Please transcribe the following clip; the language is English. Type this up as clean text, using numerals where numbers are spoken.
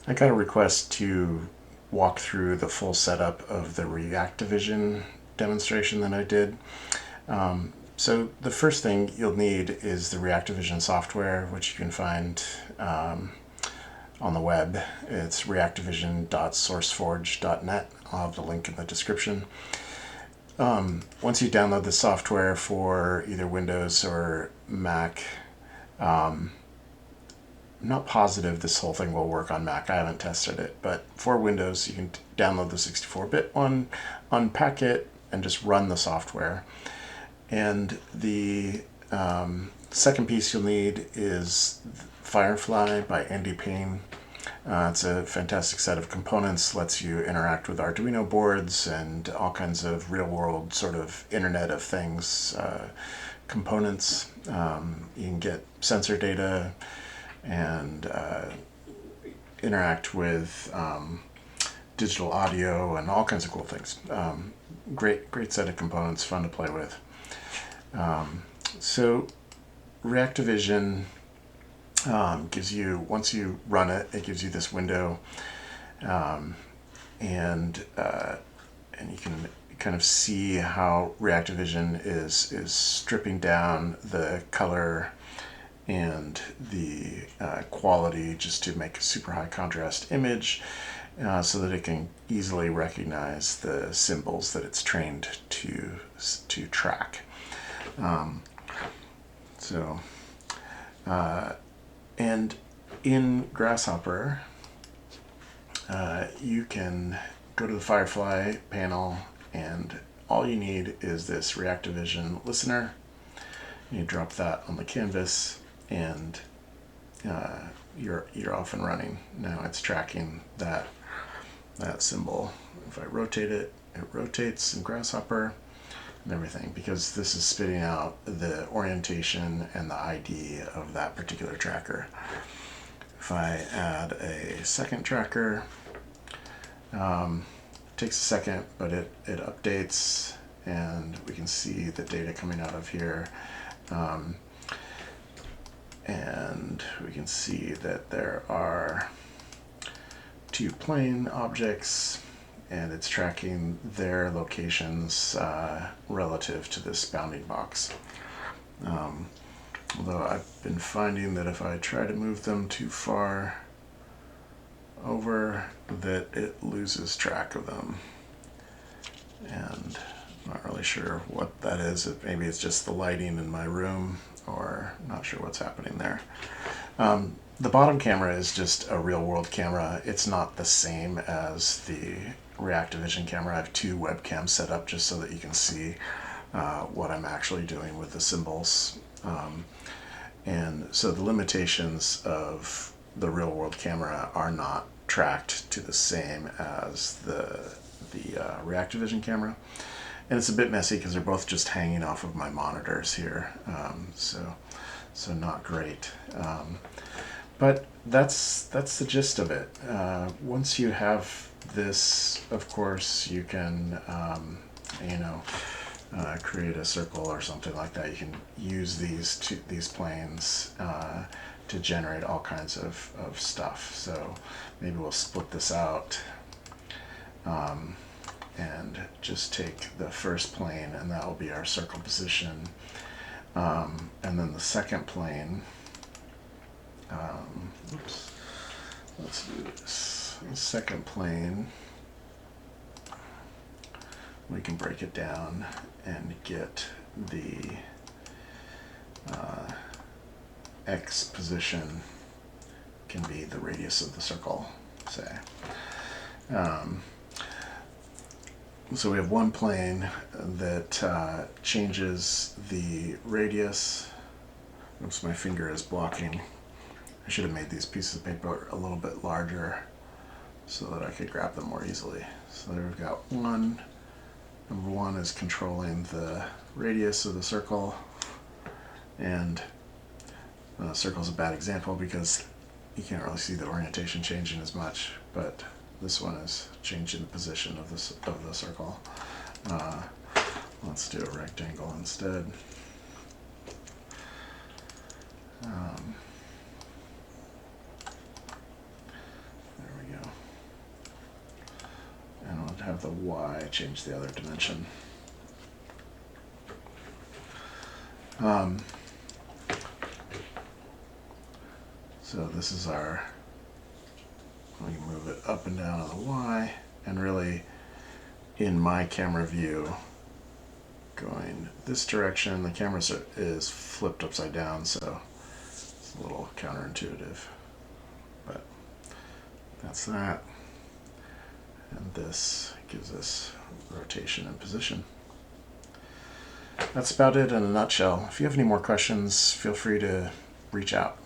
I got a request to walk through the full setup of the ReacTIVision demonstration that I did. So the first thing you'll need is the ReacTIVision software, which you can find on the web. It's reactivision.sourceforge.net. I'll have the link in the description. Once you download the software for either Windows or Mac, I'm not positive this whole thing will work on Mac. I haven't tested it, but for Windows, you can download the 64-bit one, unpack it, and just run the software. And the second piece you'll need is Firefly by Andy Payne. It's a fantastic set of components, lets you interact with Arduino boards and all kinds of real-world sort of Internet of Things components. You can get sensor data and interact with digital audio and all kinds of cool things. Great set of components, fun to play with. So ReacTIVision gives you, once you run it, it gives you this window, and you can kind of see how ReacTIVision is stripping down the color and the quality just to make a super high contrast image, so that it can easily recognize the symbols that it's trained to track. And in Grasshopper, you can go to the Firefly panel, and all you need is this ReacTIVision listener. You drop that on the canvas, and you're off and running. Now it's tracking that symbol. If I rotate it, it rotates in Grasshopper and everything, because this is spitting out the orientation and the ID of that particular tracker. If I add a second tracker, it takes a second, but it updates, and we can see the data coming out of here. And we can see that there are 2 plane objects, and it's tracking their locations relative to this bounding box. Although I've been finding that if I try to move them too far over, that it loses track of them. And I'm not really sure what that is. Maybe it's just the lighting in my room, or not sure what's happening there. The bottom camera is just a real-world camera. It's not the same as the ReacTIVision camera. I have 2 webcams set up just so that you can see what I'm actually doing with the symbols. And so the limitations of the real-world camera are not tracked to the same as the ReacTIVision camera. And it's a bit messy because they're both just hanging off of my monitors here, so not great. But that's the gist of it. Once you have this, of course, you can create a circle or something like that. You can use these planes to generate all kinds of stuff. So maybe we'll split this out. And just take the first plane, and that will be our circle position. And then the second plane, let's do this. The second plane, we can break it down and get the X position can be the radius of the circle, say. So we have one plane that changes the radius. Oops, my finger is blocking. I should have made these pieces of paper a little bit larger so that I could grab them more easily. So there we've got one. Number 1 is controlling the radius of the circle. And the circle is a bad example because you can't really see the orientation changing as much, but this one is changing the position of the circle. Let's do a rectangle instead. There we have the Y change the other dimension. So this is our, we can move it up and down on the Y, and really in my camera view, going this direction, the camera is flipped upside down, so it's a little counterintuitive, but that's that. And this gives us rotation and position. That's about it in a nutshell. If you have any more questions, feel free to reach out.